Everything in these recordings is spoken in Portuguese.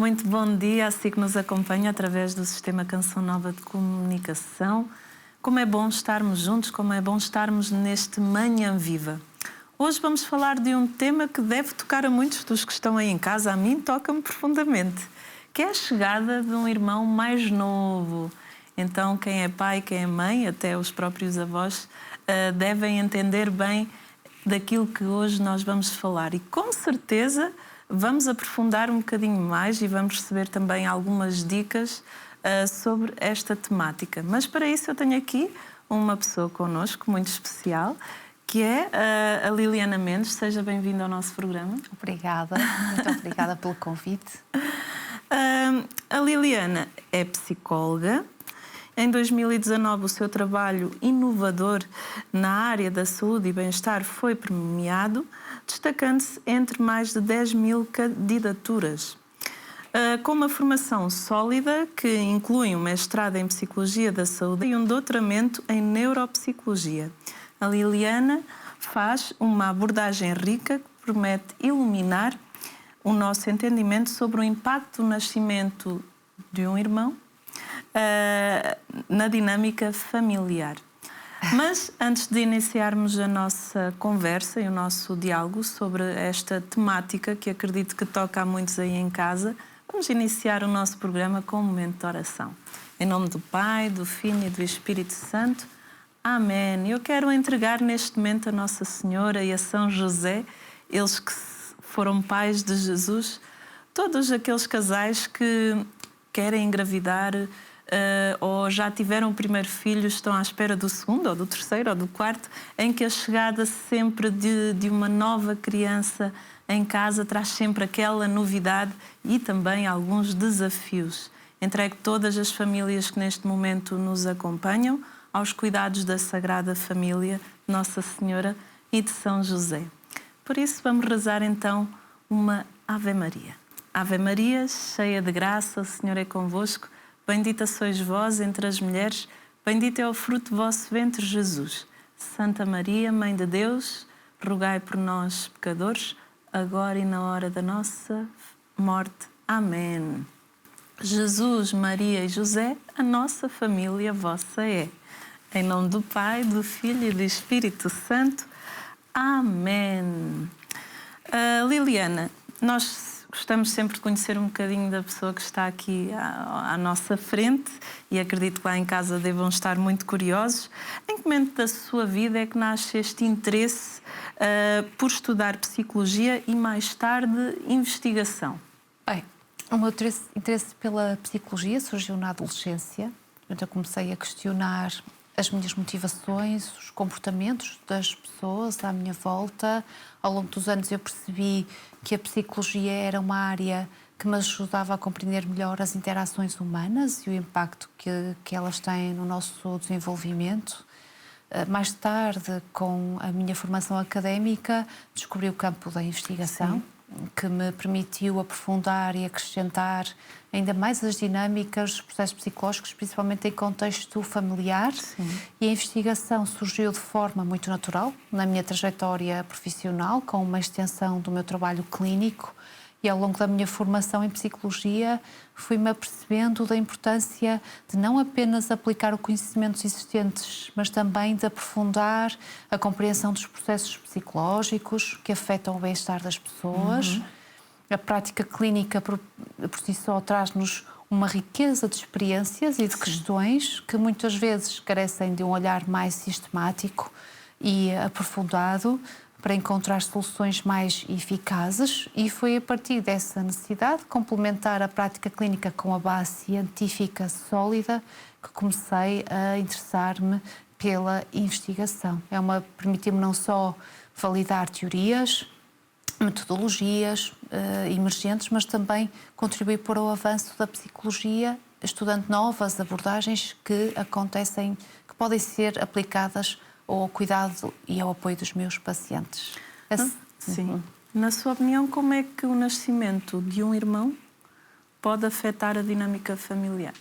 Muito bom dia a si que nos acompanha através do Sistema Canção Nova de Comunicação. Como é bom estarmos juntos, como é bom estarmos neste Manhã Viva. Hoje vamos falar de um tema que deve tocar a muitos dos que estão aí em casa. A mim toca-me profundamente, que é a chegada de um irmão mais novo. Então, quem é pai, quem é mãe, até os próprios avós, devem entender bem daquilo que hoje nós vamos falar. E com certeza vamos aprofundar um bocadinho mais e vamos receber também algumas dicas sobre esta temática. Mas para isso eu tenho aqui uma pessoa connosco muito especial, que é a Liliana Mendes. Seja bem-vinda ao nosso programa. Obrigada, muito obrigada pelo convite. A Liliana é psicóloga. Em 2019, o seu trabalho inovador na área da saúde e bem-estar foi premiado, destacando-se entre mais de 10 mil candidaturas. Com uma formação sólida, que inclui um mestrado em Psicologia da Saúde e um doutoramento em Neuropsicologia. A Liliana faz uma abordagem rica que promete iluminar o nosso entendimento sobre o impacto do nascimento de um irmão na dinâmica familiar. Mas antes de iniciarmos a nossa conversa e o nosso diálogo sobre esta temática, que acredito que toca a muitos aí em casa, vamos iniciar o nosso programa com um momento de oração. Em nome do Pai, do Filho e do Espírito Santo. Amém. Eu quero entregar neste momento a Nossa Senhora e a São José, eles que foram pais de Jesus, todos aqueles casais que querem engravidar, ou já tiveram o primeiro filho, estão à espera do segundo, ou do terceiro, ou do quarto, em que a chegada sempre de uma nova criança em casa traz sempre aquela novidade e também alguns desafios. Entrego todas as famílias que neste momento nos acompanham aos cuidados da Sagrada Família, Nossa Senhora e de São José. Por isso vamos rezar então uma Ave Maria. Ave Maria, cheia de graça, o Senhor é convosco. Bendita sois vós entre as mulheres, bendito é o fruto do vosso ventre, Jesus. Santa Maria, Mãe de Deus, rogai por nós, pecadores, agora e na hora da nossa morte. Amém. Jesus, Maria e José, a nossa família vossa é. Em nome do Pai, do Filho e do Espírito Santo. Amém. Liliana, nós gostamos sempre de conhecer um bocadinho da pessoa que está aqui à nossa frente e acredito que lá em casa devam estar muito curiosos. Em que momento da sua vida é que nasce este interesse por estudar psicologia e mais tarde investigação? Bem, o meu interesse pela psicologia surgiu na adolescência. Eu comecei a questionar as minhas motivações, os comportamentos das pessoas à minha volta. Ao longo dos anos eu percebi que a psicologia era uma área que me ajudava a compreender melhor as interações humanas e o impacto que elas têm no nosso desenvolvimento. Mais tarde, com a minha formação académica, descobri o campo da investigação. Sim. Que me permitiu aprofundar e acrescentar ainda mais as dinâmicas dos processos psicológicos, principalmente em contexto familiar. Sim. E a investigação surgiu de forma muito natural na minha trajetória profissional, com uma extensão do meu trabalho clínico, e ao longo da minha formação em psicologia fui-me apercebendo da importância de não apenas aplicar os conhecimentos existentes, mas também de aprofundar a compreensão dos processos psicológicos que afetam o bem-estar das pessoas. A prática clínica por si só traz-nos uma riqueza de experiências e de questões que muitas vezes carecem de um olhar mais sistemático e aprofundado para encontrar soluções mais eficazes, e foi a partir dessa necessidade de complementar a prática clínica com a base científica sólida que comecei a interessar-me pela investigação. Permitiu-me não só validar teorias, metodologias emergentes, mas também contribuir para o avanço da psicologia, estudando novas abordagens que podem ser aplicadas ao cuidado e ao apoio dos meus pacientes. Sim. Na sua opinião, como é que o nascimento de um irmão pode afetar a dinâmica familiar?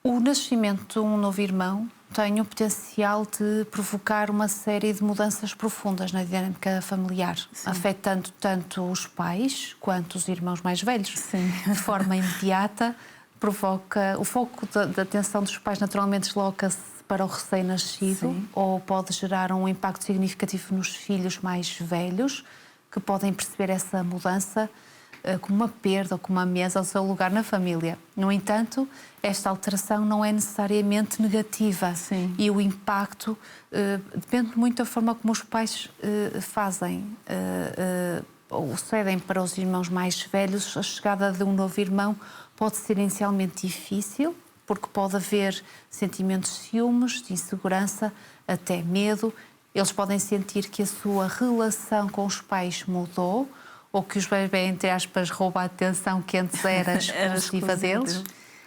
O nascimento de um novo irmão tem o potencial de provocar uma série de mudanças profundas na dinâmica familiar, afetando tanto os pais quanto os irmãos mais velhos. Sim. De forma imediata, provoca... O foco da atenção dos pais naturalmente desloca-se para o recém-nascido, ou pode gerar um impacto significativo nos filhos mais velhos, que podem perceber essa mudança como uma perda ou como uma ameaça ao seu lugar na família. No entanto, esta alteração não é necessariamente negativa. Sim. E o impacto depende muito da forma como os pais fazem ou cedem para os irmãos mais velhos. A chegada de um novo irmão pode ser inicialmente difícil, porque pode haver sentimentos de ciúmes, de insegurança, até medo. Eles podem sentir que a sua relação com os pais mudou, ou que os bebés, entre aspas, roubam a atenção que antes era exclusiva deles.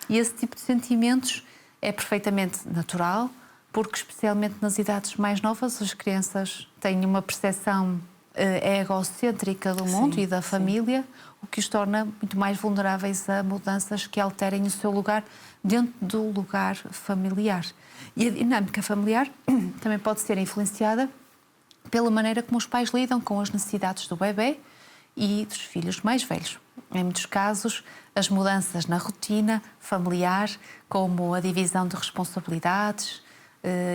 E esse tipo de sentimentos é perfeitamente natural, porque especialmente nas idades mais novas as crianças têm uma percepção egocêntrica do mundo e da família, o que os torna muito mais vulneráveis a mudanças que alterem o seu lugar dentro do lugar familiar. E a dinâmica familiar também pode ser influenciada pela maneira como os pais lidam com as necessidades do bebê e dos filhos mais velhos. Em muitos casos, as mudanças na rotina familiar, como a divisão de responsabilidades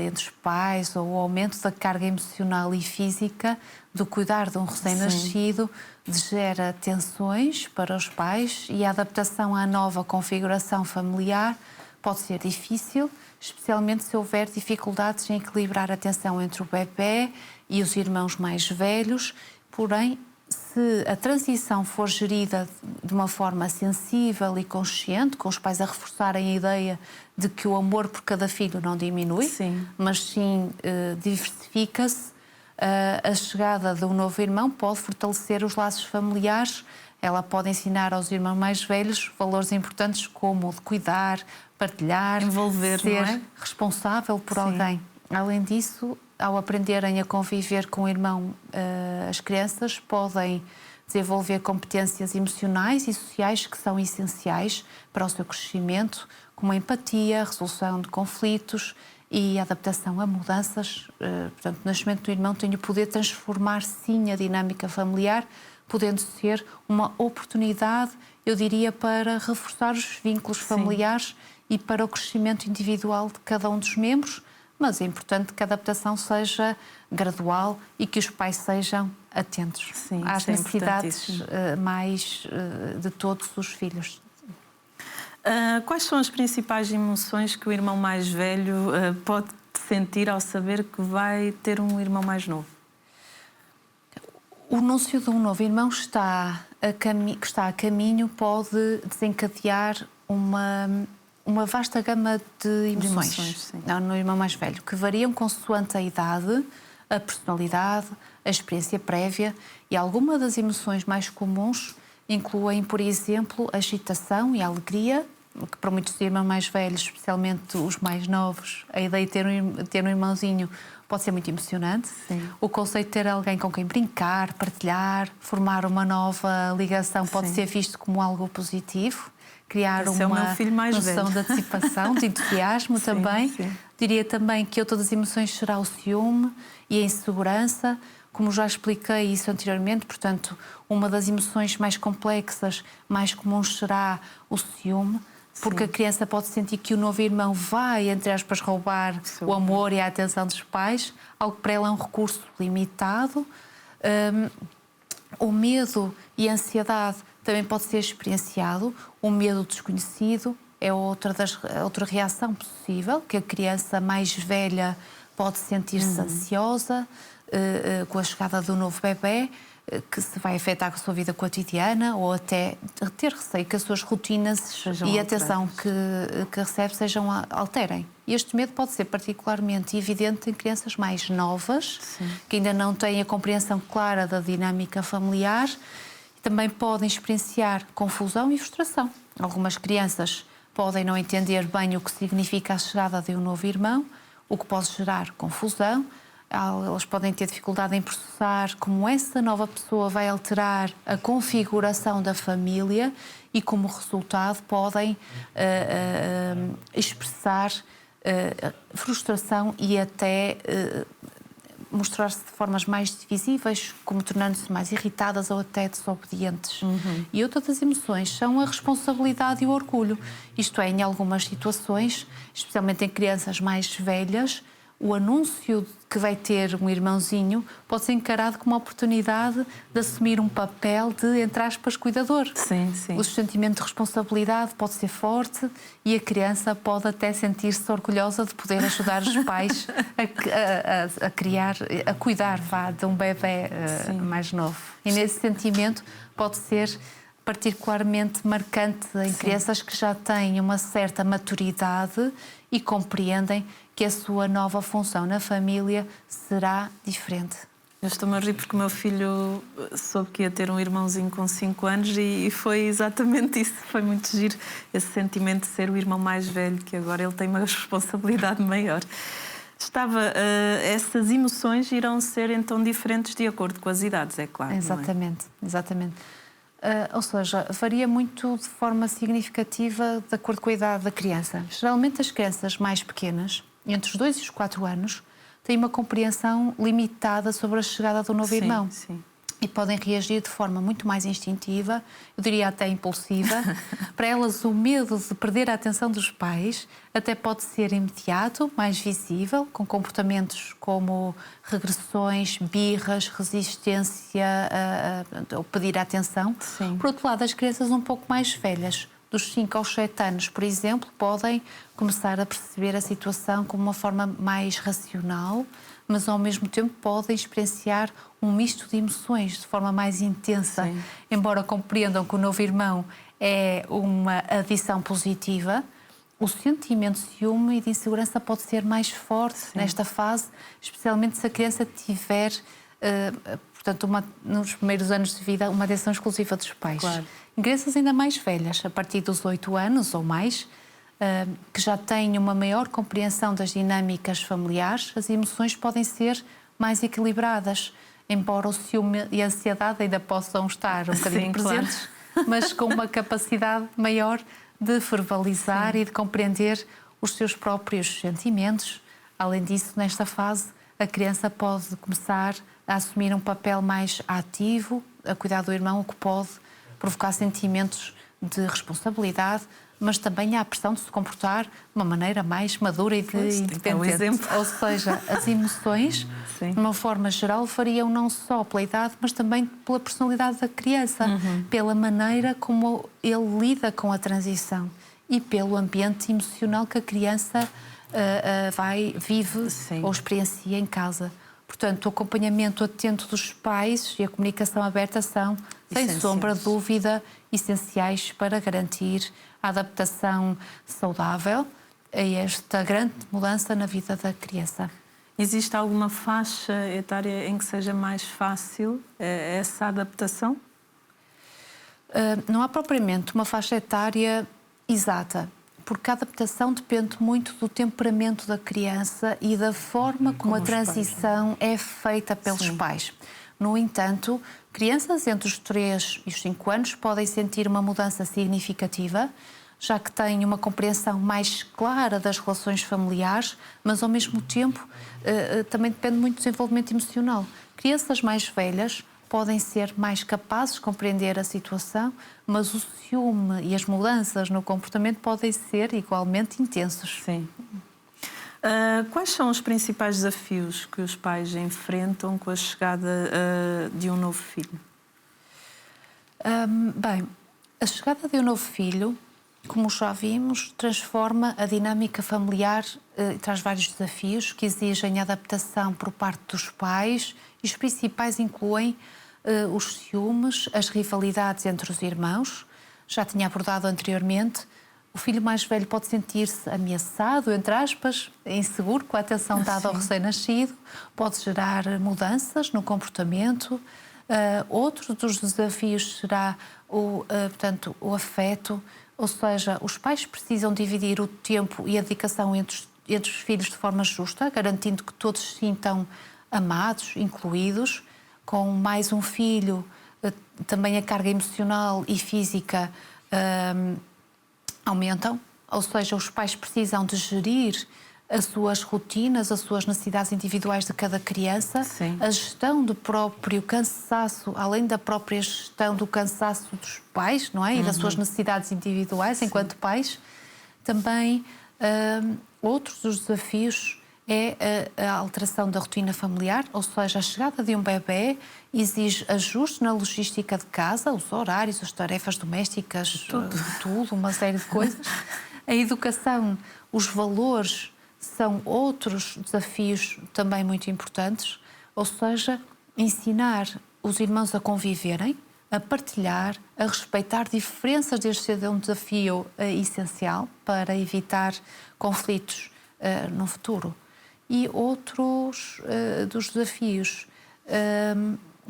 entre os pais ou o aumento da carga emocional e física do cuidar de um recém-nascido, gera tensões para os pais, e a adaptação à nova configuração familiar pode ser difícil, especialmente se houver dificuldades em equilibrar a tensão entre o bebê e os irmãos mais velhos. Porém, se a transição for gerida de uma forma sensível e consciente, com os pais a reforçarem a ideia de que o amor por cada filho não diminui, mas sim diversifica-se, a chegada de um novo irmão pode fortalecer os laços familiares. Ela pode ensinar aos irmãos mais velhos valores importantes como o de cuidar, partilhar, envolver, ser responsável por alguém. Além disso, ao aprenderem a conviver com o irmão, as crianças podem desenvolver competências emocionais e sociais que são essenciais para o seu crescimento, como a empatia, a resolução de conflitos e a adaptação a mudanças. Portanto, o nascimento do irmão tem o poder de transformar, sim, a dinâmica familiar, podendo ser uma oportunidade, eu diria, para reforçar os vínculos familiares e para o crescimento individual de cada um dos membros. Mas é importante que a adaptação seja gradual e que os pais sejam atentos às necessidades mais de todos os filhos. Quais são as principais emoções que o irmão mais velho pode sentir ao saber que vai ter um irmão mais novo? O anúncio de um novo irmão que está a caminho pode desencadear uma vasta gama de emoções no irmão mais velho, que variam consoante a idade, a personalidade, a experiência prévia, e algumas das emoções mais comuns incluem, por exemplo, a agitação e a alegria, que para muitos irmãos mais velhos, especialmente os mais novos, a ideia de ter um irmãozinho pode ser muito emocionante. O conceito de ter alguém com quem brincar, partilhar, formar uma nova ligação pode ser visto como algo positivo. Criar uma noção de antecipação, de entusiasmo também. Diria também que outra das emoções será o ciúme e a insegurança, como já expliquei isso anteriormente. Portanto, uma das emoções mais complexas, mais comuns, será o ciúme, porque a criança pode sentir que o novo irmão vai, entre aspas, roubar o amor e a atenção dos pais, algo que para ela é um recurso limitado. O medo e a ansiedade também pode ser experienciado. O medo desconhecido é outra reação possível, que a criança mais velha pode sentir-se ansiosa com a chegada do novo bebê, que se vai afetar com a sua vida cotidiana, ou até ter receio que as suas rotinas e a atenção que recebe alterem. E este medo pode ser particularmente evidente em crianças mais novas, que ainda não têm a compreensão clara da dinâmica familiar. Também podem experienciar confusão e frustração. Algumas crianças podem não entender bem o que significa a chegada de um novo irmão, o que pode gerar confusão. Elas podem ter dificuldade em processar como essa nova pessoa vai alterar a configuração da família e, como resultado, podem expressar frustração e até mostrar-se de formas mais divisíveis, como tornando-se mais irritadas ou até desobedientes. E outra das emoções são a responsabilidade e o orgulho. Isto é, em algumas situações, especialmente em crianças mais velhas, o anúncio de que vai ter um irmãozinho pode ser encarado como uma oportunidade de assumir um papel de, entre aspas, cuidador. Sim, sim. O sentimento de responsabilidade pode ser forte e a criança pode até sentir-se orgulhosa de poder ajudar os pais a criar, a cuidar de um bebê mais novo. E nesse sentimento pode ser particularmente marcante em crianças que já têm uma certa maturidade e compreendem que a sua nova função na família será diferente. Eu estou-me a rir porque o meu filho soube que ia ter um irmãozinho com 5 anos e foi exatamente isso. Foi muito giro, esse sentimento de ser o irmão mais velho, que agora ele tem uma responsabilidade maior. Essas emoções irão ser então diferentes de acordo com as idades, é claro. Exatamente, exatamente. Ou seja, varia muito de forma significativa de acordo com a idade da criança. Geralmente as crianças mais pequenas, entre os 2 e os 4 anos, têm uma compreensão limitada sobre a chegada do novo irmão. Sim. E podem reagir de forma muito mais instintiva, eu diria até impulsiva. Para elas, o medo de perder a atenção dos pais até pode ser imediato, mais visível, com comportamentos como regressões, birras, resistência ou pedir atenção. Sim. Por outro lado, as crianças um pouco mais velhas, dos 5 aos 7 anos, por exemplo, podem começar a perceber a situação como uma forma mais racional, mas ao mesmo tempo podem experienciar um misto de emoções de forma mais intensa. Sim. Embora compreendam que o novo irmão é uma adição positiva, o sentimento de ciúme e de insegurança pode ser mais forte nesta fase, especialmente se a criança tiver, portanto, nos primeiros anos de vida, uma atenção exclusiva dos pais. Claro. Em crianças ainda mais velhas, a partir dos 8 anos ou mais, que já têm uma maior compreensão das dinâmicas familiares, as emoções podem ser mais equilibradas, embora o ciúme e a ansiedade ainda possam estar um bocadinho presentes, mas com uma capacidade maior de verbalizar e de compreender os seus próprios sentimentos. Além disso, nesta fase, a criança pode começar a assumir um papel mais ativo, a cuidar do irmão, o que pode provocar sentimentos de responsabilidade, mas também há a pressão de se comportar de uma maneira mais madura e independente. Ou seja, as emoções, de uma forma geral, variam não só pela idade, mas também pela personalidade da criança, pela maneira como ele lida com a transição e pelo ambiente emocional que a criança vive ou experiencia em casa. Portanto, o acompanhamento atento dos pais e a comunicação aberta são, sem sombra de dúvida, essenciais para garantir a adaptação saudável a esta grande mudança na vida da criança. Existe alguma faixa etária em que seja mais fácil essa adaptação? Não há propriamente uma faixa etária exata, porque a adaptação depende muito do temperamento da criança e da forma como a transição é feita pelos pais. No entanto, crianças entre os 3 e os 5 anos podem sentir uma mudança significativa, já que têm uma compreensão mais clara das relações familiares, mas ao mesmo tempo também depende muito do desenvolvimento emocional. Crianças mais velhas podem ser mais capazes de compreender a situação, mas o ciúme e as mudanças no comportamento podem ser igualmente intensos. Sim. Quais são os principais desafios que os pais enfrentam com a chegada de um novo filho? Bem, a chegada de um novo filho, como já vimos, transforma a dinâmica familiar e traz vários desafios que exigem adaptação por parte dos pais, e os principais incluem os ciúmes, as rivalidades entre os irmãos. Já tinha abordado anteriormente. O filho mais velho pode sentir-se ameaçado, entre aspas, inseguro com a atenção dada ao recém-nascido, pode gerar mudanças no comportamento. Outro dos desafios será portanto, o afeto, ou seja, os pais precisam dividir o tempo e a dedicação entre os filhos de forma justa, garantindo que todos se sintam amados, incluídos. Com mais um filho, também a carga emocional e física aumentam, ou seja, os pais precisam de gerir as suas rotinas, as suas necessidades individuais de cada criança, Sim. a gestão do próprio cansaço, além da própria gestão do cansaço dos pais, não é? E das suas necessidades individuais enquanto pais. Também outros dos desafios é a alteração da rotina familiar, ou seja, a chegada de um bebê exige ajuste na logística de casa, os horários, as tarefas domésticas, tudo, uma série de coisas. A educação, os valores são outros desafios também muito importantes, ou seja, ensinar os irmãos a conviverem, a partilhar, a respeitar diferenças. Este é um desafio essencial para evitar conflitos no futuro. E outros dos desafios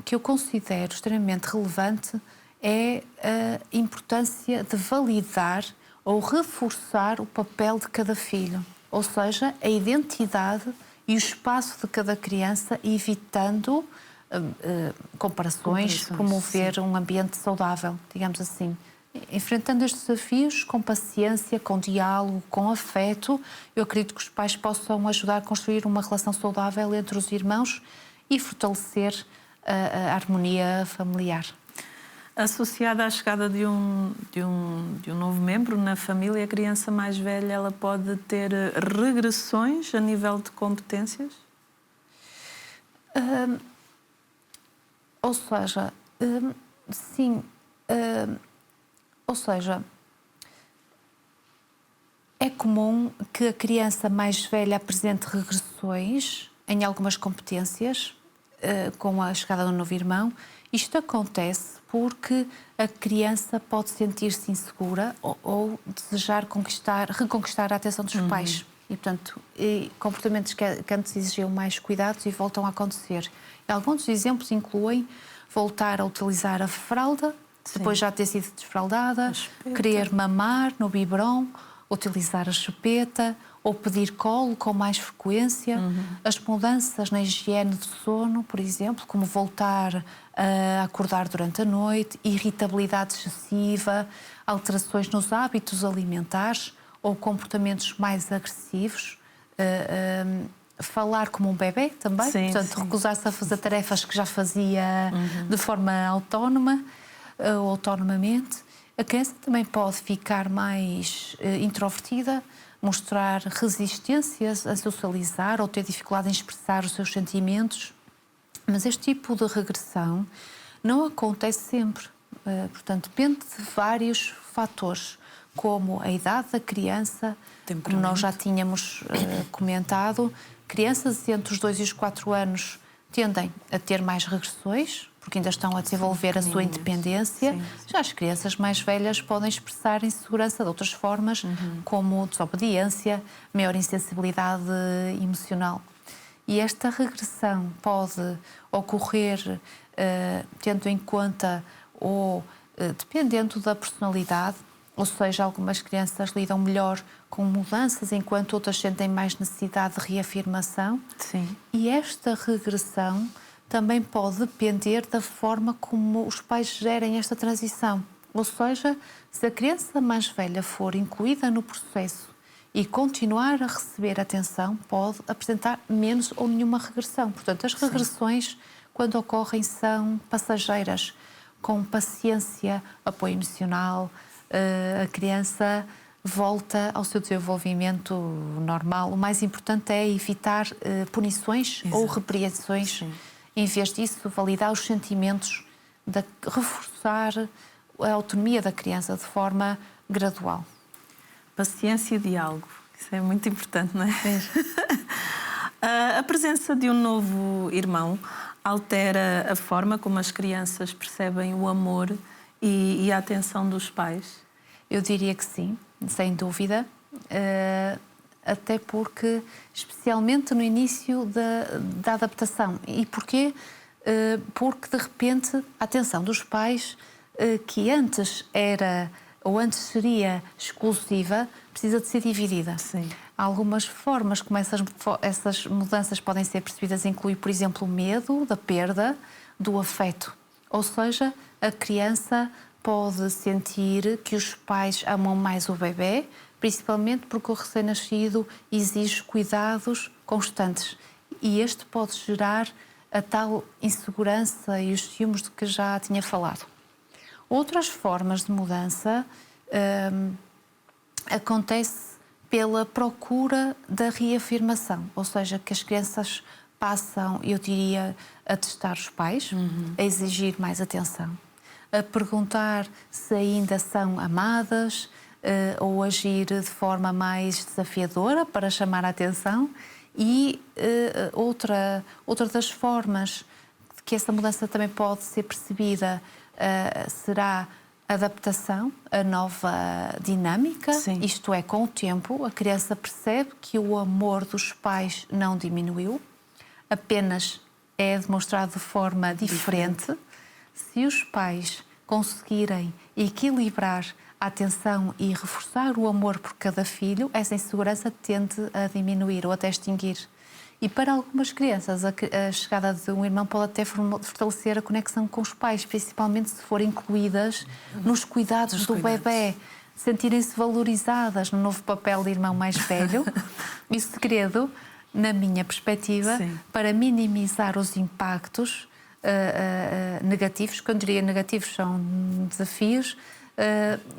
que eu considero extremamente relevante é a importância de validar ou reforçar o papel de cada filho, ou seja, a identidade e o espaço de cada criança, evitando comparações, promover um ambiente saudável, digamos assim. Enfrentando estes desafios com paciência, com diálogo, com afeto, eu acredito que os pais possam ajudar a construir uma relação saudável entre os irmãos e fortalecer a harmonia familiar. Associada à chegada de um novo membro na família, a criança mais velha ela pode ter regressões a nível de competências? Ou seja, sim. Ou seja, é comum que a criança mais velha apresente regressões em algumas competências com a chegada do novo irmão. Isto acontece porque a criança pode sentir-se insegura ou desejar reconquistar a atenção dos pais. E, portanto, comportamentos que antes exigiam mais cuidados e voltam a acontecer. E alguns dos exemplos incluem voltar a utilizar a fralda, depois já ter sido desfraldada, querer mamar no biberon, utilizar a chupeta ou pedir colo com mais frequência. As mudanças na higiene do sono, por exemplo, como voltar a acordar durante a noite, irritabilidade excessiva, alterações nos hábitos alimentares ou comportamentos mais agressivos. Falar como um bebê também, portanto, recusar-se a fazer tarefas que já fazia de forma autónoma ou autonomamente. A criança também pode ficar mais introvertida, mostrar resistências a socializar ou ter dificuldade em expressar os seus sentimentos. Mas este tipo de regressão não acontece sempre. Portanto, depende de vários fatores, como a idade da criança, como nós já tínhamos comentado. Crianças entre os 2 e os 4 anos tendem a ter mais regressões, porque ainda estão a desenvolver a sua independência. Já as crianças mais velhas podem expressar insegurança de outras formas, como desobediência, maior insensibilidade emocional. E esta regressão pode ocorrer tendo em conta ou dependendo da personalidade, ou seja, algumas crianças lidam melhor com mudanças, enquanto outras sentem mais necessidade de reafirmação. E esta regressão também pode depender da forma como os pais gerem esta transição. Ou seja, se a criança mais velha for incluída no processo e continuar a receber atenção, pode apresentar menos ou nenhuma regressão. Portanto, as regressões, quando ocorrem, são passageiras, com paciência, apoio emocional. A criança volta ao seu desenvolvimento normal. O mais importante é evitar punições ou repreensões. Em vez disso, validar os sentimentos, reforçar a autonomia da criança de forma gradual. Paciência e diálogo. Isso é muito importante, não é? A presença de um novo irmão altera a forma como as crianças percebem o amor e a atenção dos pais? Eu diria que sim, sem dúvida. Até porque, especialmente no início da adaptação. E porquê? Porque, de repente, a atenção dos pais, que antes era ou antes seria exclusiva, precisa de ser dividida. Há algumas formas como essas mudanças podem ser percebidas, inclui, por exemplo, o medo da perda do afeto. Ou seja, a criança pode sentir que os pais amam mais o bebê, principalmente porque o recém-nascido exige cuidados constantes. E este pode gerar a tal insegurança e os ciúmes de que já tinha falado. Outras formas de mudança acontece pela procura da reafirmação, ou seja, que as crianças passam, eu diria, a testar os pais, a exigir mais atenção, a perguntar se ainda são amadas, ou agir de forma mais desafiadora para chamar a atenção. E outra das formas que essa mudança também pode ser percebida será a adaptação a nova dinâmica. Sim. Isto é, com o tempo, a criança percebe que o amor dos pais não diminuiu, apenas é demonstrado de forma diferente. Se os pais conseguirem equilibrar a atenção e reforçar o amor por cada filho, essa insegurança tende a diminuir ou até extinguir. E para algumas crianças, a chegada de um irmão pode até fortalecer a conexão com os pais, principalmente se forem incluídas nos cuidados do bebê, sentirem-se valorizadas no novo papel de irmão mais velho. E o segredo, na minha perspectiva, para minimizar os impactos negativos, quando diria negativos são desafios,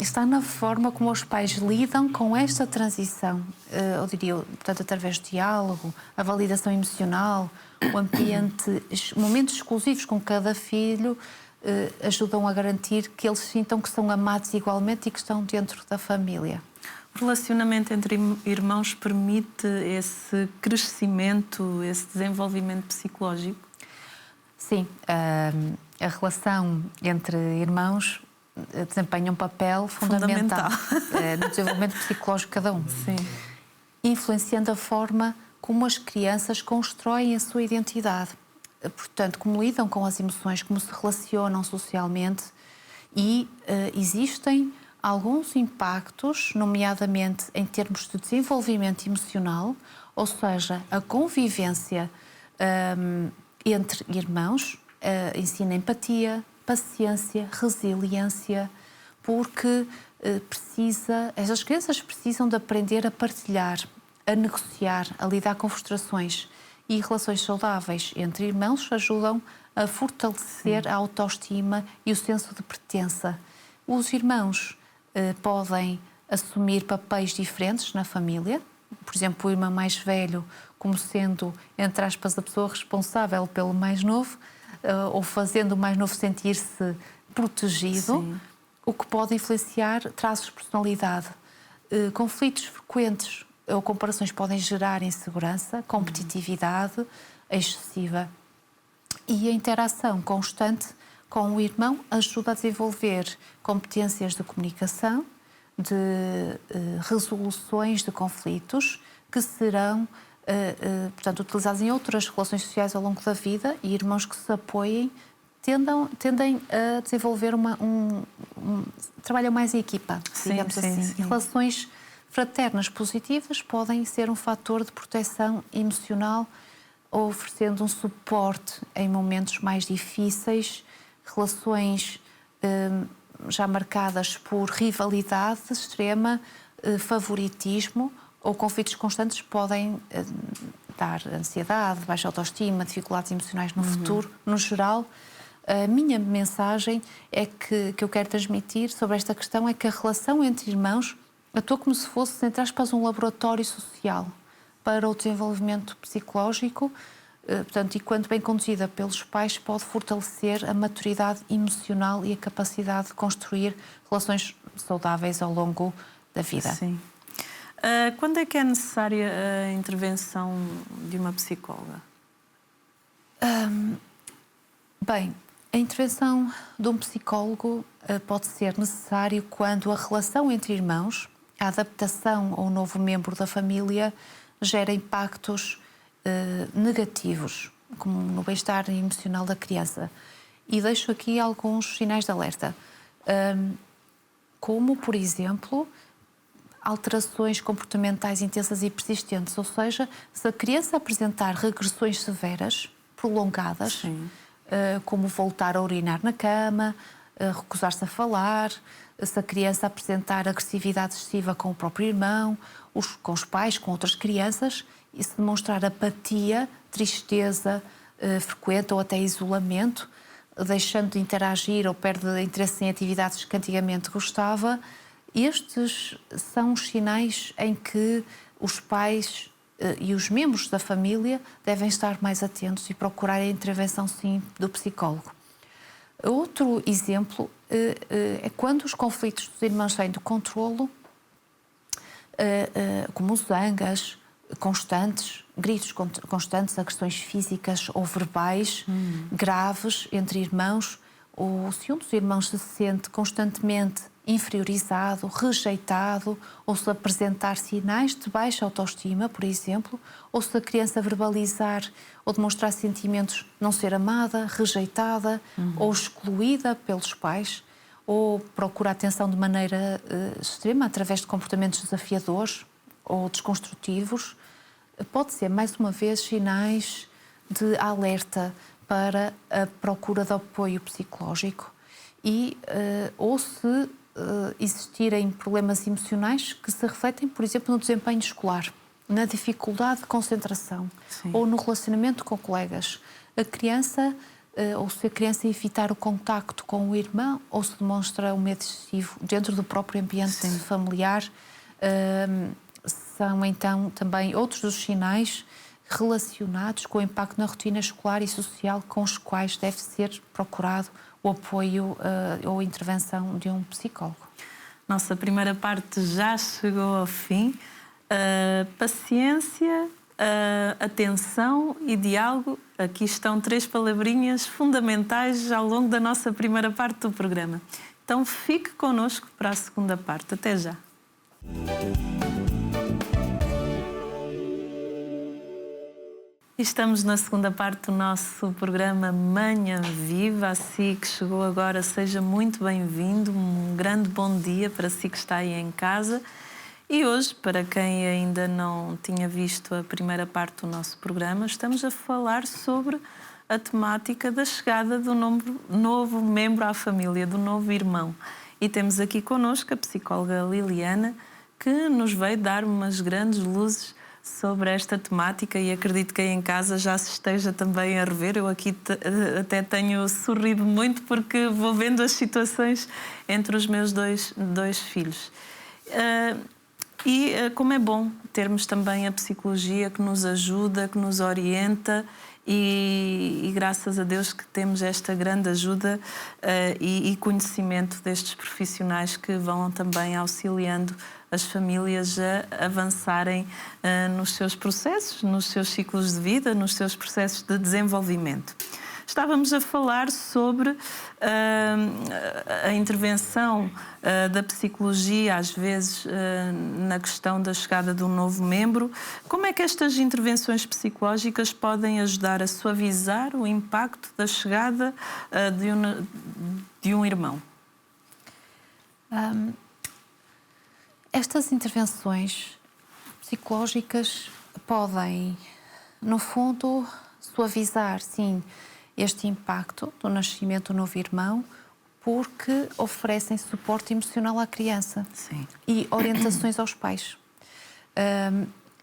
está na forma como os pais lidam com esta transição. Eu diria, portanto, através do diálogo, a validação emocional, o ambiente, momentos exclusivos com cada filho ajudam a garantir que eles sintam que são amados igualmente e que estão dentro da família. O relacionamento entre irmãos permite esse crescimento, esse desenvolvimento psicológico? Sim, a relação entre irmãos desempenha um papel fundamental no desenvolvimento psicológico de cada um. Sim. Influenciando a forma como as crianças constroem a sua identidade. Portanto, como lidam com as emoções, como se relacionam socialmente e existem alguns impactos, nomeadamente em termos de desenvolvimento emocional, ou seja, a convivência entre irmãos ensina empatia, paciência, resiliência, porque essas crianças precisam de aprender a partilhar, a negociar, a lidar com frustrações. E relações saudáveis entre irmãos ajudam a fortalecer a autoestima e o senso de pertença. Os irmãos podem assumir papéis diferentes na família, por exemplo, o irmão mais velho como sendo, entre aspas, a pessoa responsável pelo mais novo, ou fazendo o mais novo sentir-se protegido, o que pode influenciar traços de personalidade. Conflitos frequentes ou comparações podem gerar insegurança, competitividade excessiva. E a interação constante com o irmão ajuda a desenvolver competências de comunicação, de resoluções de conflitos, que serão portanto, utilizados em outras relações sociais ao longo da vida, e irmãos que se apoiem tendem a desenvolver trabalham mais em equipa, digamos assim. Sim. Relações fraternas positivas podem ser um fator de proteção emocional, oferecendo um suporte em momentos mais difíceis. Relações já marcadas por rivalidade extrema, favoritismo ou conflitos constantes podem dar ansiedade, baixa autoestima, dificuldades emocionais no futuro. No geral, a minha mensagem que eu quero transmitir sobre esta questão é que a relação entre irmãos atua como se fosse, entre aspas, um laboratório social para o desenvolvimento psicológico, portanto, e quando bem conduzida pelos pais, pode fortalecer a maturidade emocional e a capacidade de construir relações saudáveis ao longo da vida. Sim. Quando é que é necessária a intervenção de uma psicóloga? Bem, a intervenção de um psicólogo pode ser necessário quando a relação entre irmãos, a adaptação ao novo membro da família, gera impactos negativos, como no bem-estar emocional da criança. E deixo aqui alguns sinais de alerta, como, por exemplo, alterações comportamentais intensas e persistentes, ou seja, se a criança apresentar regressões severas, prolongadas, como voltar a urinar na cama, recusar-se a falar, se a criança apresentar agressividade excessiva com o próprio irmão, com os pais, com outras crianças, e se demonstrar apatia, tristeza frequente ou até isolamento, deixando de interagir ou perde interesse em atividades que antigamente gostava. Estes são os sinais em que os pais e os membros da família devem estar mais atentos e procurar a intervenção, sim, do psicólogo. Outro exemplo é quando os conflitos dos irmãos saem do controlo, como zangas constantes, gritos constantes, agressões físicas ou verbais graves entre irmãos, ou se um dos irmãos se sente constantemente inferiorizado, rejeitado, ou se apresentar sinais de baixa autoestima, por exemplo, ou se a criança verbalizar ou demonstrar sentimentos de não ser amada, rejeitada ou excluída pelos pais, ou procura atenção de maneira extrema através de comportamentos desafiadores ou desconstrutivos, pode ser, mais uma vez, sinais de alerta para a procura de apoio psicológico ou se existirem problemas emocionais que se refletem, por exemplo, no desempenho escolar, na dificuldade de concentração. Sim. Ou no relacionamento com colegas. A criança, ou se a criança evitar o contacto com o irmão, ou se demonstra um medo excessivo dentro do próprio ambiente Sim. familiar, são então também outros dos sinais relacionados com o impacto na rotina escolar e social com os quais deve ser procurado o apoio ou a intervenção de um psicólogo. Nossa primeira parte já chegou ao fim. Paciência, atenção e diálogo. Aqui estão 3 palavrinhas fundamentais ao longo da nossa primeira parte do programa. Então fique connosco para a segunda parte. Até já. Estamos na segunda parte do nosso programa Manhã Viva. A si que chegou agora, seja muito bem-vindo. Um grande bom dia para si que está aí em casa. E hoje, para quem ainda não tinha visto a primeira parte do nosso programa, estamos a falar sobre a temática da chegada do novo membro à família, do novo irmão. E temos aqui connosco a psicóloga Liliana, que nos veio dar umas grandes luzes sobre esta temática e acredito que aí em casa já se esteja também a rever. Eu aqui até tenho sorrido muito porque vou vendo as situações entre os meus dois filhos. Como é bom termos também a psicologia que nos ajuda, que nos orienta e graças a Deus que temos esta grande ajuda e conhecimento destes profissionais que vão também auxiliando as famílias a avançarem nos seus processos, nos seus ciclos de vida, nos seus processos de desenvolvimento. Estávamos a falar sobre a intervenção da psicologia, às vezes, na questão da chegada de um novo membro. Como é que estas intervenções psicológicas podem ajudar a suavizar o impacto da chegada de um irmão? Estas intervenções psicológicas podem, no fundo, suavizar, sim, este impacto do nascimento do novo irmão, porque oferecem suporte emocional à criança Sim. e orientações aos pais.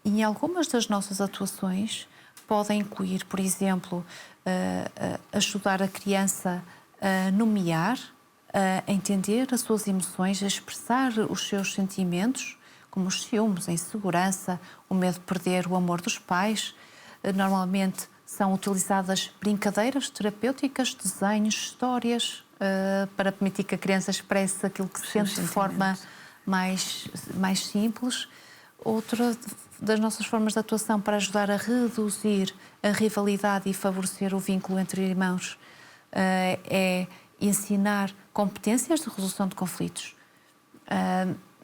E algumas das nossas atuações podem incluir, por exemplo, ajudar a criança a nomear, a entender as suas emoções, a expressar os seus sentimentos, como os ciúmes, a insegurança, o medo de perder o amor dos pais. Normalmente são utilizadas brincadeiras terapêuticas, desenhos, histórias, para permitir que a criança expresse aquilo que sente de forma mais simples. Outra das nossas formas de atuação para ajudar a reduzir a rivalidade e favorecer o vínculo entre irmãos é ensinar competências de resolução de conflitos,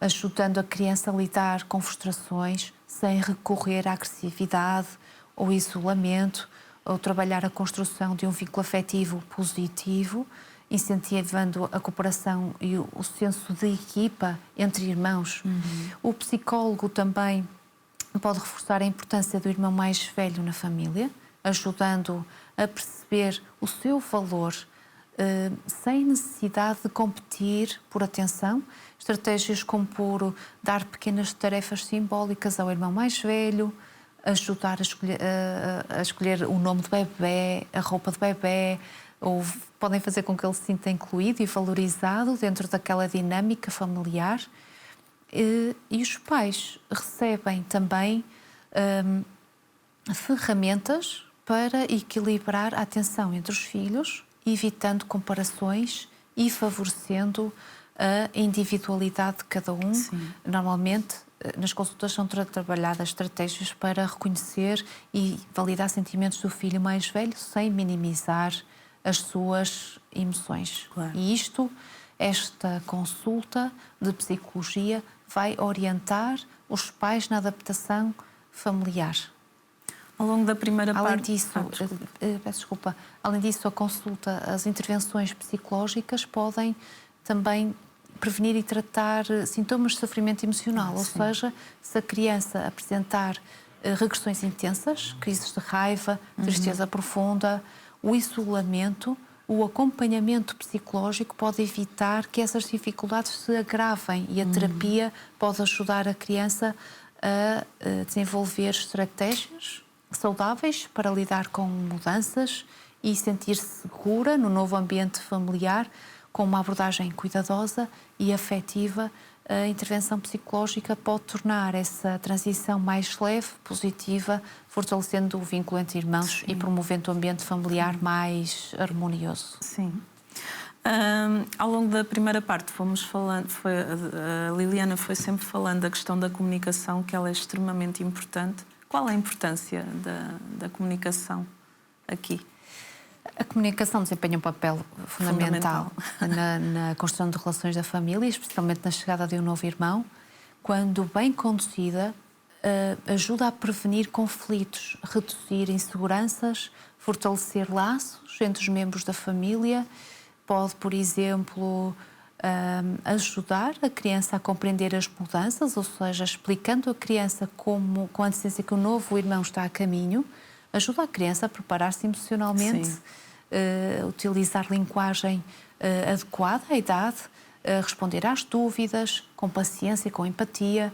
ajudando a criança a lidar com frustrações sem recorrer à agressividade ou isolamento, ou trabalhar a construção de um vínculo afetivo positivo, incentivando a cooperação e o senso de equipa entre irmãos. O psicólogo também pode reforçar a importância do irmão mais velho na família, ajudando a perceber o seu valor sem necessidade de competir por atenção. Estratégias como dar pequenas tarefas simbólicas ao irmão mais velho, ajudar a escolher o nome do bebê, a roupa do bebê, ou podem fazer com que ele se sinta incluído e valorizado dentro daquela dinâmica familiar. E os pais recebem também ferramentas para equilibrar a atenção entre os filhos, evitando comparações e favorecendo a individualidade de cada um. Sim. Normalmente, nas consultas são trabalhadas estratégias para reconhecer e validar sentimentos do filho mais velho sem minimizar as suas emoções. Claro. E esta consulta de psicologia vai orientar os pais na adaptação familiar. Ao longo da primeira parte... Além disso, a consulta, as intervenções psicológicas podem também prevenir e tratar sintomas de sofrimento emocional, ou seja, se a criança apresentar regressões intensas, crises de raiva, tristeza profunda, o isolamento, o acompanhamento psicológico pode evitar que essas dificuldades se agravem e a terapia pode ajudar a criança a desenvolver estratégias saudáveis para lidar com mudanças e sentir-se segura no novo ambiente familiar, com uma abordagem cuidadosa e afetiva. A intervenção psicológica pode tornar essa transição mais leve, positiva, fortalecendo o vínculo entre irmãos e promovendo o ambiente familiar mais harmonioso. Sim. Ao longo da primeira parte fomos falando, a Liliana foi sempre falando da questão da comunicação, que ela é extremamente importante. Qual é a importância da comunicação aqui? A comunicação desempenha um papel fundamental na construção de relações da família, especialmente na chegada de um novo irmão. Quando bem conduzida, ajuda a prevenir conflitos, reduzir inseguranças, fortalecer laços entre os membros da família. Pode, por exemplo, ajudar a criança a compreender as mudanças, ou seja, explicando a criança com antecedência que o novo irmão está a caminho, ajuda a criança a preparar-se emocionalmente, utilizar linguagem adequada à idade, responder às dúvidas com paciência e com empatia,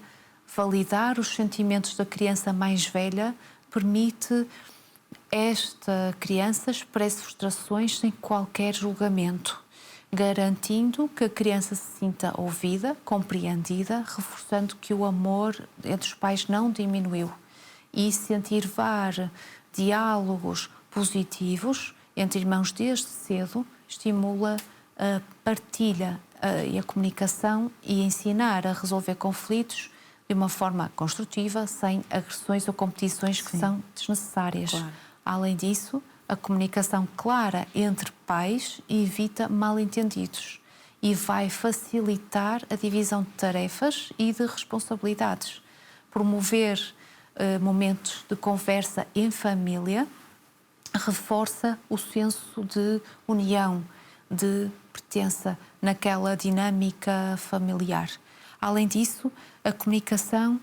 validar os sentimentos da criança mais velha, permite esta criança expresse frustrações sem qualquer julgamento, garantindo que a criança se sinta ouvida, compreendida, reforçando que o amor entre os pais não diminuiu. E incentivar diálogos positivos entre irmãos desde cedo estimula a partilha e a comunicação e ensinar a resolver conflitos de uma forma construtiva, sem agressões ou competições que são desnecessárias. Claro. Além disso, a comunicação clara entre pais evita mal-entendidos e vai facilitar a divisão de tarefas e de responsabilidades. Promover momentos de conversa em família reforça o senso de união, de pertença naquela dinâmica familiar. Além disso, a comunicação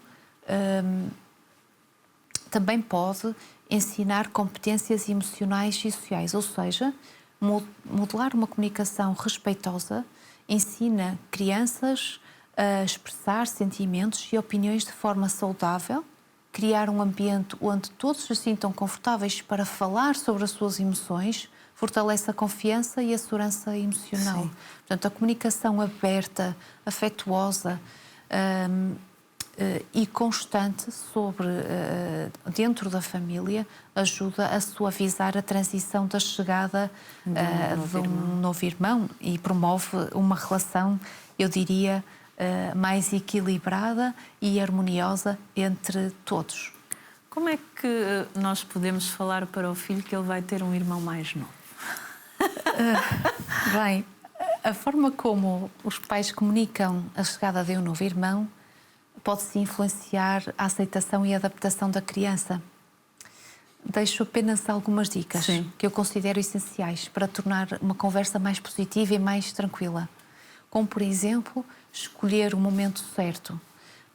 também pode ensinar competências emocionais e sociais, ou seja, modelar uma comunicação respeitosa ensina crianças a expressar sentimentos e opiniões de forma saudável, criar um ambiente onde todos se sintam confortáveis para falar sobre as suas emoções, fortalece a confiança e a segurança emocional. Sim. Portanto, a comunicação aberta, afetuosa e constante dentro da família ajuda a suavizar a transição da chegada de um novo irmão e promove uma relação, eu diria, mais equilibrada e harmoniosa entre todos. Como é que nós podemos falar para o filho que ele vai ter um irmão mais novo? Bem, a forma como os pais comunicam a chegada de um novo irmão pode-se influenciar a aceitação e a adaptação da criança. Deixo apenas algumas dicas que eu considero essenciais para tornar uma conversa mais positiva e mais tranquila. Como, por exemplo, escolher o momento certo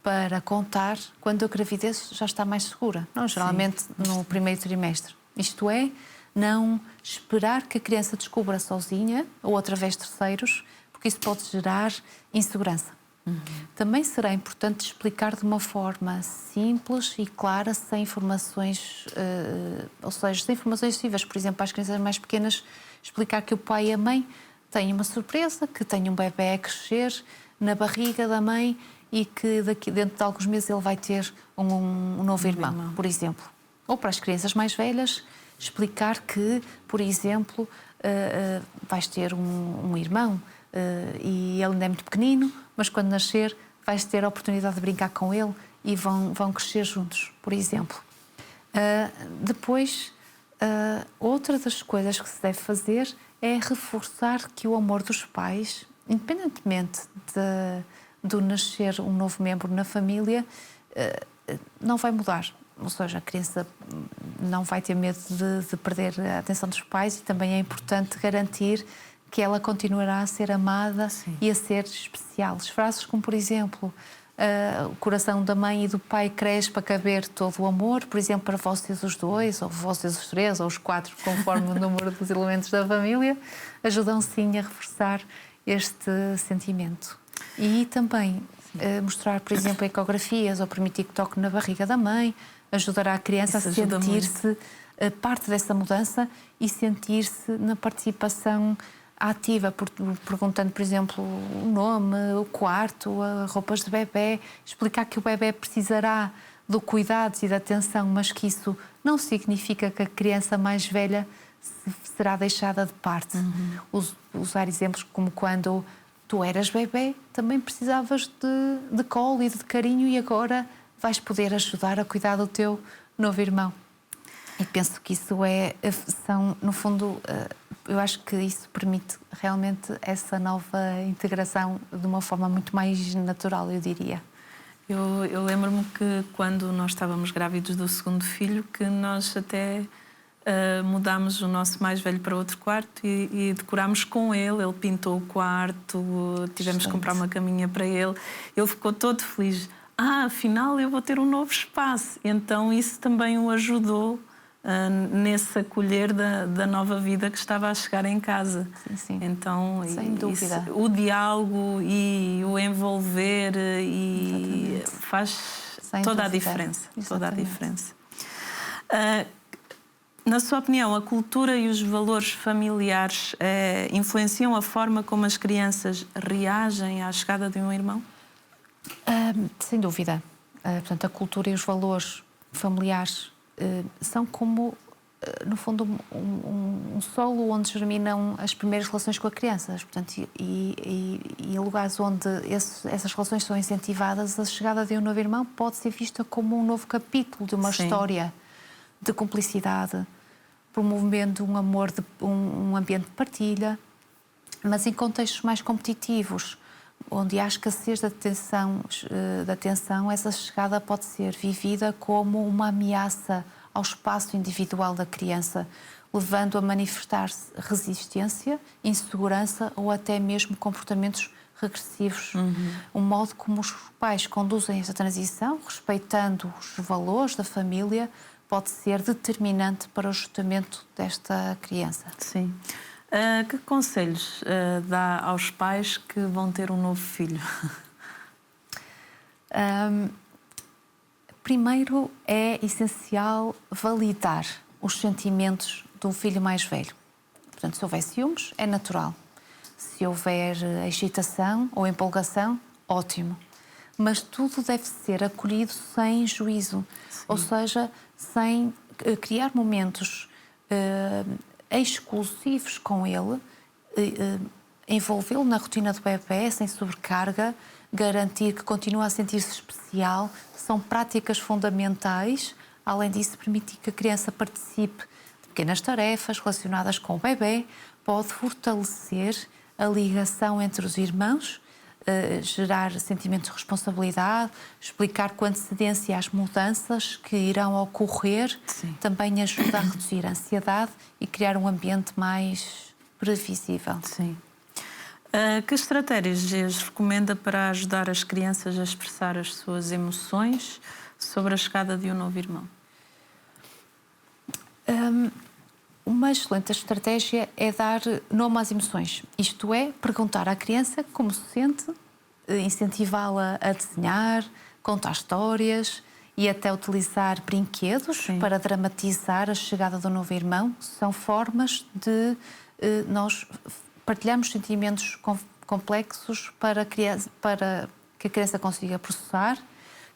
para contar quando a gravidez já está mais segura. Não, geralmente no primeiro trimestre. Isto é, não esperar que a criança descubra sozinha ou através de terceiros, porque isso pode gerar insegurança. Também será importante explicar de uma forma simples e clara, sem informações, ou seja, sem informações excessivas. Por exemplo, para as crianças mais pequenas, explicar que o pai e a mãe têm uma surpresa, que tem um bebê a crescer na barriga da mãe e que dentro de alguns meses ele vai ter um novo irmão, por exemplo. Ou para as crianças mais velhas, explicar que, por exemplo, vais ter um irmão e ele ainda é muito pequenino, mas quando nascer vais ter a oportunidade de brincar com ele e vão crescer juntos, por exemplo. Depois, outra das coisas que se deve fazer é reforçar que o amor dos pais, independentemente de nascer um novo membro na família, não vai mudar. Ou seja, a criança não vai ter medo de perder a atenção dos pais e também é importante garantir que ela continuará a ser amada e a ser especial. Frases como, por exemplo, o coração da mãe e do pai cresce para caber todo o amor, por exemplo, para vocês os dois, ou vocês os três, ou os quatro, conforme o número dos elementos da família, ajudam sim a reforçar este sentimento. E também mostrar, por exemplo, ecografias ou permitir que toque na barriga da mãe, ajudará a criança a sentir-se parte dessa mudança e sentir-se na participação ativa, perguntando, por exemplo, o nome, o quarto, as roupas de bebê, explicar que o bebê precisará do cuidado e da atenção, mas que isso não significa que a criança mais velha será deixada de parte. Usar exemplos como quando tu eras bebê, também precisavas de colo e de carinho e agora vais poder ajudar a cuidar do teu novo irmão. E penso que isso são, no fundo, eu acho que isso permite realmente essa nova integração de uma forma muito mais natural, eu diria. Eu lembro-me que quando nós estávamos grávidos do segundo filho, que nós até mudámos o nosso mais velho para outro quarto e decorámos com ele. Ele pintou o quarto, tivemos que comprar uma caminha para ele. Ele ficou todo feliz. Afinal eu vou ter um novo espaço. Então isso também o ajudou nesse acolher da nova vida que estava a chegar em casa. Sim. Então, sem dúvida. O diálogo e o envolver e faz toda a diferença. Toda a diferença. Na sua opinião, a cultura e os valores familiares influenciam a forma como as crianças reagem à chegada de um irmão? Sem dúvida. Portanto, a cultura e os valores familiares são como, no fundo, um solo onde germinam as primeiras relações com as crianças. Portanto, e lugares onde essas relações são incentivadas, a chegada de um novo irmão pode ser vista como um novo capítulo de uma história de cumplicidade, promovendo um amor, um ambiente de partilha, mas em contextos mais competitivos, onde há escassez de atenção, essa chegada pode ser vivida como uma ameaça ao espaço individual da criança, levando a manifestar-se resistência, insegurança ou até mesmo comportamentos regressivos. O modo como os pais conduzem esta transição, respeitando os valores da família, pode ser determinante para o ajustamento desta criança. Sim. Que conselhos dá aos pais que vão ter um novo filho? Primeiro, é essencial validar os sentimentos do filho mais velho. Portanto, se houver ciúmes, é natural. Se houver excitação ou empolgação, ótimo. Mas tudo deve ser acolhido sem juízo. Ou seja, sem criar momentos exclusivos com ele, envolvê-lo na rotina do bebê sem sobrecarga, garantir que continua a sentir-se especial, são práticas fundamentais. Além disso, permitir que a criança participe de pequenas tarefas relacionadas com o bebê pode fortalecer a ligação entre os irmãos, gerar sentimentos de responsabilidade, explicar com antecedência as mudanças que irão ocorrer, também ajuda a reduzir a ansiedade e criar um ambiente mais previsível. Sim. Que estratégias recomenda para ajudar as crianças a expressar as suas emoções sobre a chegada de um novo irmão? Uma excelente estratégia é dar nome às emoções. Isto é, perguntar à criança como se sente, incentivá-la a desenhar, contar histórias e até utilizar brinquedos para dramatizar a chegada do novo irmão. São formas de nós partilharmos sentimentos complexos para que a criança consiga processar,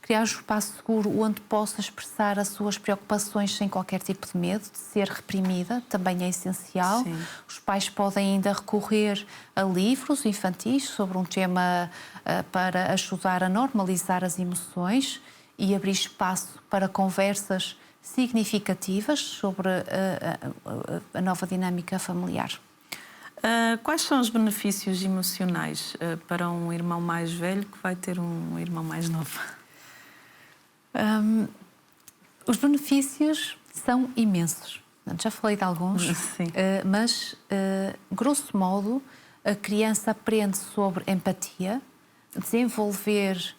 criar um espaço seguro onde possa expressar as suas preocupações sem qualquer tipo de medo de ser reprimida, também é essencial. Sim. Os pais podem ainda recorrer a livros infantis sobre um tema para ajudar a normalizar as emoções e abrir espaço para conversas significativas sobre a nova dinâmica familiar. Quais são os benefícios emocionais para um irmão mais velho que vai ter um irmão mais novo? Os benefícios são imensos. Já falei de alguns, mas, grosso modo, a criança aprende sobre empatia, desenvolve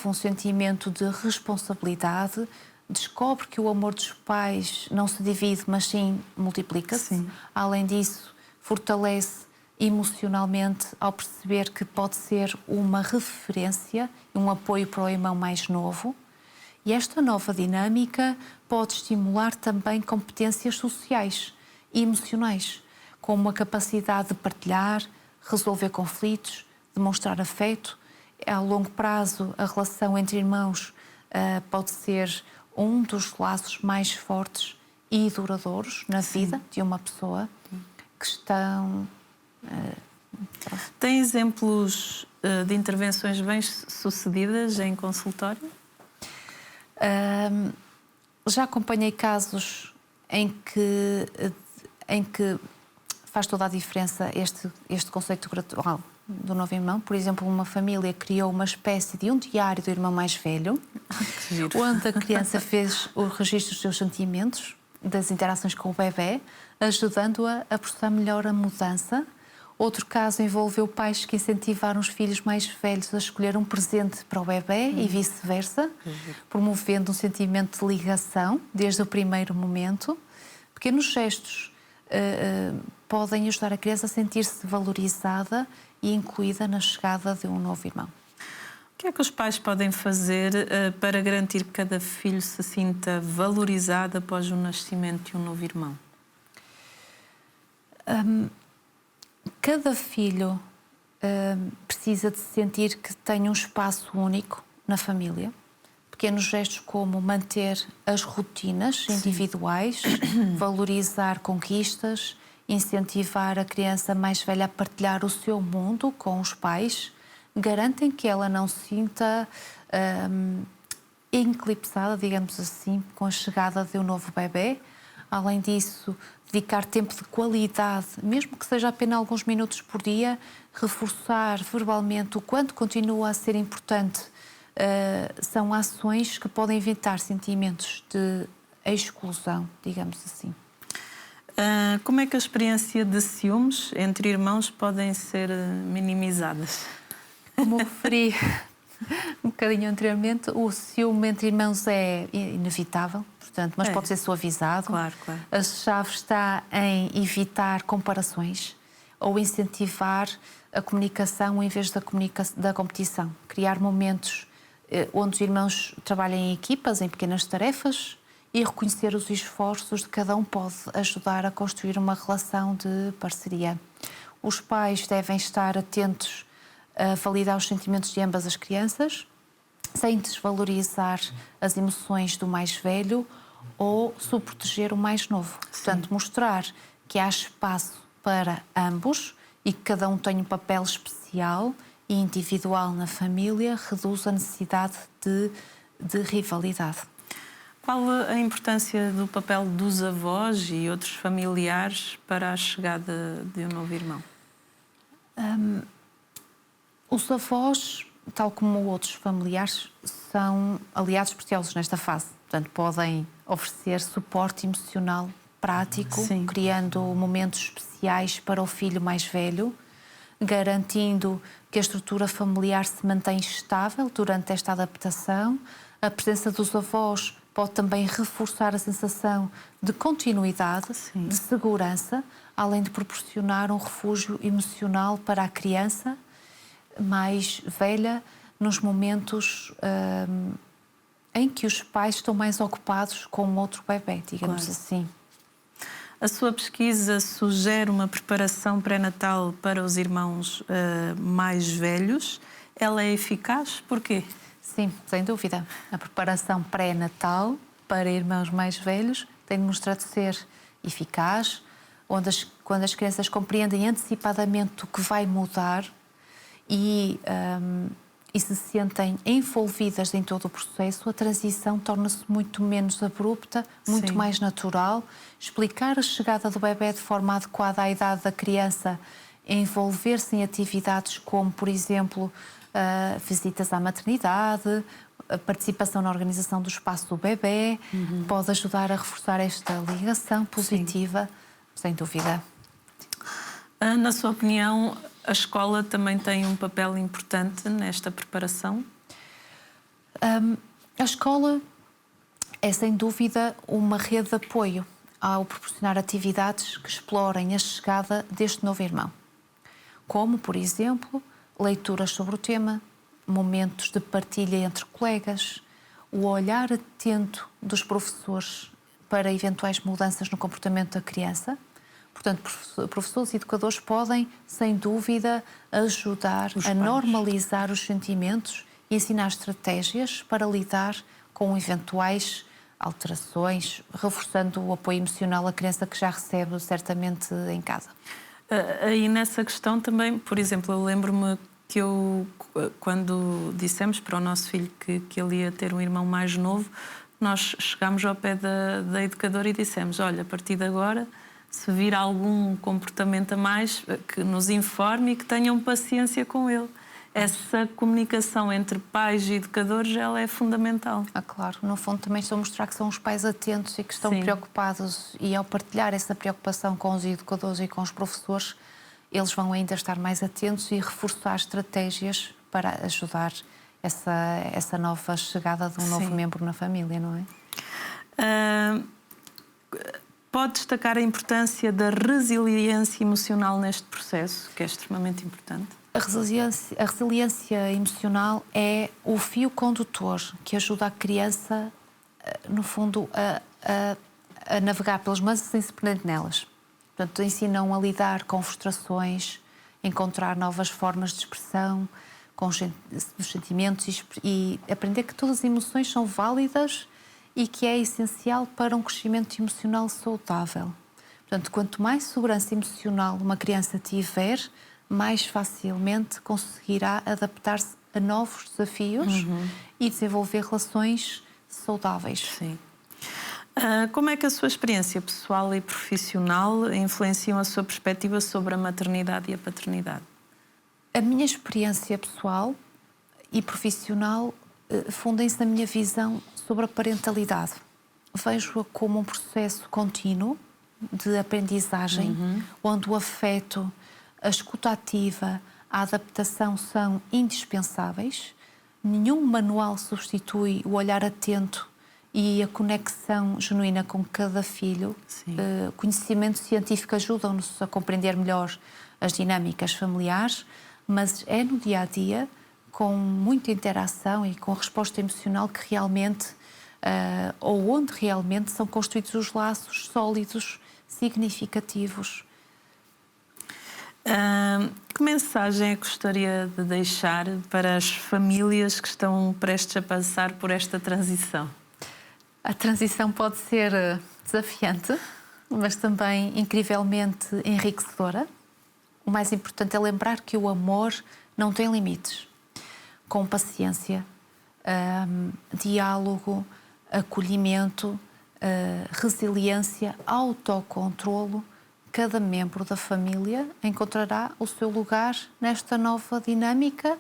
um sentimento de responsabilidade, descobre que o amor dos pais não se divide, mas sim multiplica-se. Além disso, fortalece emocionalmente ao perceber que pode ser uma referência, um apoio para o irmão mais novo. E esta nova dinâmica pode estimular também competências sociais e emocionais, como a capacidade de partilhar, resolver conflitos, demonstrar afeto. A longo prazo, a relação entre irmãos pode ser um dos laços mais fortes e duradouros na vida de uma pessoa que estão... Tem exemplos de intervenções bem-sucedidas em consultório? Já acompanhei casos em que faz toda a diferença este conceito gradual do novo irmão. Por exemplo, uma família criou uma espécie de um diário do irmão mais velho, onde a criança fez o registro dos seus sentimentos, das interações com o bebê, ajudando-a a processar melhor a mudança. Outro caso envolveu pais que incentivaram os filhos mais velhos a escolher um presente para o bebê e vice-versa, promovendo um sentimento de ligação desde o primeiro momento. Pequenos gestos podem ajudar a criança a sentir-se valorizada e incluída na chegada de um novo irmão. O que é que os pais podem fazer para garantir que cada filho se sinta valorizado após o nascimento de um novo irmão? Cada filho precisa de sentir que tem um espaço único na família. Pequenos gestos como manter as rotinas individuais, valorizar conquistas, incentivar a criança mais velha a partilhar o seu mundo com os pais, garantem que ela não se sinta eclipsada, digamos assim, com a chegada de um novo bebê. Além disso, dedicar tempo de qualidade, mesmo que seja apenas alguns minutos por dia, reforçar verbalmente o quanto continua a ser importante. São ações que podem evitar sentimentos de exclusão, digamos assim. Como é que a experiência de ciúmes entre irmãos podem ser minimizadas? Como referi um bocadinho anteriormente, o ciúme entre irmãos é inevitável, portanto, mas pode ser suavizado. Claro. A chave está em evitar comparações ou incentivar a comunicação em vez da competição. Criar momentos onde os irmãos trabalhem em equipas, em pequenas tarefas, e reconhecer os esforços de cada um pode ajudar a construir uma relação de parceria. Os pais devem estar atentos a validar os sentimentos de ambas as crianças, sem desvalorizar as emoções do mais velho ou subproteger o mais novo. Portanto, mostrar que há espaço para ambos e que cada um tem um papel especial e individual na família reduz a necessidade de rivalidade. Qual a importância do papel dos avós e outros familiares para a chegada de um novo irmão? Os avós, tal como outros familiares, são aliados preciosos nesta fase. Portanto, podem oferecer suporte emocional prático, criando momentos especiais para o filho mais velho, garantindo que a estrutura familiar se mantém estável durante esta adaptação. A presença dos avós pode também reforçar a sensação de continuidade, Sim. de segurança, além de proporcionar um refúgio emocional para a criança mais velha nos momentos em que os pais estão mais ocupados com outro bebê, digamos Claro. assim. A sua pesquisa sugere uma preparação pré-natal para os irmãos mais velhos. Ela é eficaz? Porquê? Sim, sem dúvida. A preparação pré-natal para irmãos mais velhos tem demonstrado ser eficaz, quando as crianças compreendem antecipadamente o que vai mudar e se sentem envolvidas em todo o processo, a transição torna-se muito menos abrupta, muito Sim. mais natural. Explicar a chegada do bebê de forma adequada à idade da criança, envolver-se em atividades como, por exemplo, visitas à maternidade, a participação na organização do espaço do bebê, pode ajudar a reforçar esta ligação positiva, sem dúvida. Na sua opinião, a escola também tem um papel importante nesta preparação? A escola é, sem dúvida, uma rede de apoio ao proporcionar atividades que explorem a chegada deste novo irmão, como, por exemplo, leituras sobre o tema, momentos de partilha entre colegas, o olhar atento dos professores para eventuais mudanças no comportamento da criança. Portanto, professores e educadores podem, sem dúvida, ajudar a normalizar os sentimentos e ensinar estratégias para lidar com eventuais alterações, reforçando o apoio emocional à criança que já recebe certamente em casa. Aí nessa questão também, por exemplo, eu lembro-me que quando dissemos para o nosso filho que ele ia ter um irmão mais novo, nós chegámos ao pé da educadora e dissemos: olha, a partir de agora, se vir algum comportamento a mais, que nos informe e que tenham paciência com ele. Essa comunicação entre pais e educadores, ela é fundamental. Claro, no fundo também estou a mostrar que são os pais atentos e que estão Sim. preocupados, e ao partilhar essa preocupação com os educadores e com os professores, eles vão ainda estar mais atentos e reforçar estratégias para ajudar essa nova chegada de um novo membro na família, não é? Pode destacar a importância da resiliência emocional neste processo, que é extremamente importante? A resiliência emocional é o fio condutor que ajuda a criança, no fundo, a navegar pelas massas sem se perder nelas. Portanto, ensinam a lidar com frustrações, encontrar novas formas de expressão com os sentimentos e aprender que todas as emoções são válidas e que é essencial para um crescimento emocional saudável. Portanto, quanto mais segurança emocional uma criança tiver, mais facilmente conseguirá adaptar-se a novos desafios e desenvolver relações saudáveis. Sim. Como é que a sua experiência pessoal e profissional influenciam a sua perspectiva sobre a maternidade e a paternidade? A minha experiência pessoal e profissional fundem-se na minha visão sobre a parentalidade. Vejo-a como um processo contínuo de aprendizagem, onde o afeto, a escuta ativa, a adaptação são indispensáveis. Nenhum manual substitui o olhar atento e a conexão genuína com cada filho. O conhecimento científico ajuda-nos a compreender melhor as dinâmicas familiares, mas é no dia-a-dia, com muita interação e com a resposta emocional que realmente, ou onde realmente são construídos os laços sólidos, significativos. Que mensagem é que gostaria de deixar para as famílias que estão prestes a passar por esta transição? A transição pode ser desafiante, mas também incrivelmente enriquecedora. O mais importante é lembrar que o amor não tem limites. Com paciência, diálogo, acolhimento, resiliência, autocontrolo, cada membro da família encontrará o seu lugar nesta nova dinâmica.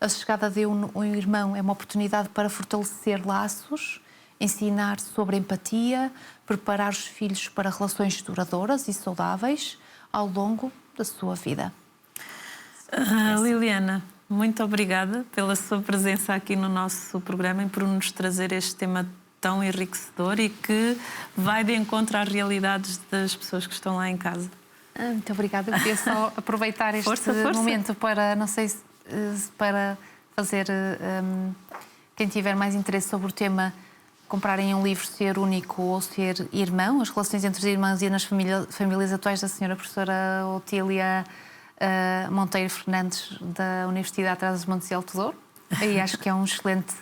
A chegada de um irmão é uma oportunidade para fortalecer laços, ensinar sobre empatia, preparar os filhos para relações duradouras e saudáveis ao longo da sua vida. Liliana, muito obrigada pela sua presença aqui no nosso programa e por nos trazer este tema tão enriquecedor e que vai de encontro às realidades das pessoas que estão lá em casa. Muito obrigada. Eu queria só aproveitar este Força. momento para, não sei se para fazer, quem tiver mais interesse sobre o tema, comprarem um livro Ser Único ou Ser Irmão, as relações entre os irmãos e nas famílias atuais, da senhora professora Otília Monteiro Fernandes, da Universidade Trás-os-Montes e Alto Douro. E acho que é um excelente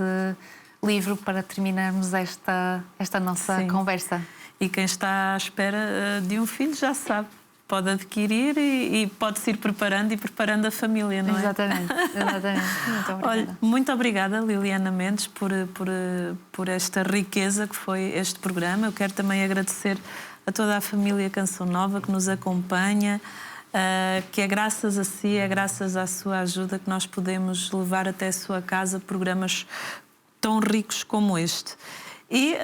livro para terminarmos esta nossa conversa. E quem está à espera de um filho já sabe, pode adquirir e pode-se ir preparando e preparando a família, não é? Exatamente. Muito obrigada. Olha, muito obrigada, Liliana Mendes, por esta riqueza que foi este programa. Eu quero também agradecer a toda a família Canção Nova que nos acompanha, que é graças a si, é graças à sua ajuda que nós podemos levar até a sua casa programas tão ricos como este. E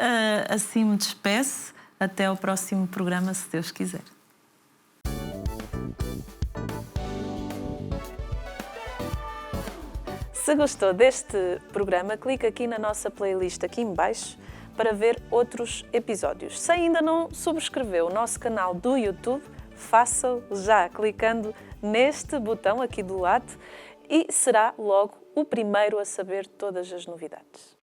assim me despeço. Até ao próximo programa, se Deus quiser. Se gostou deste programa, clique aqui na nossa playlist aqui em baixo para ver outros episódios. Se ainda não subscreveu o nosso canal do YouTube, faça-o já clicando neste botão aqui do lado e será logo o primeiro a saber todas as novidades.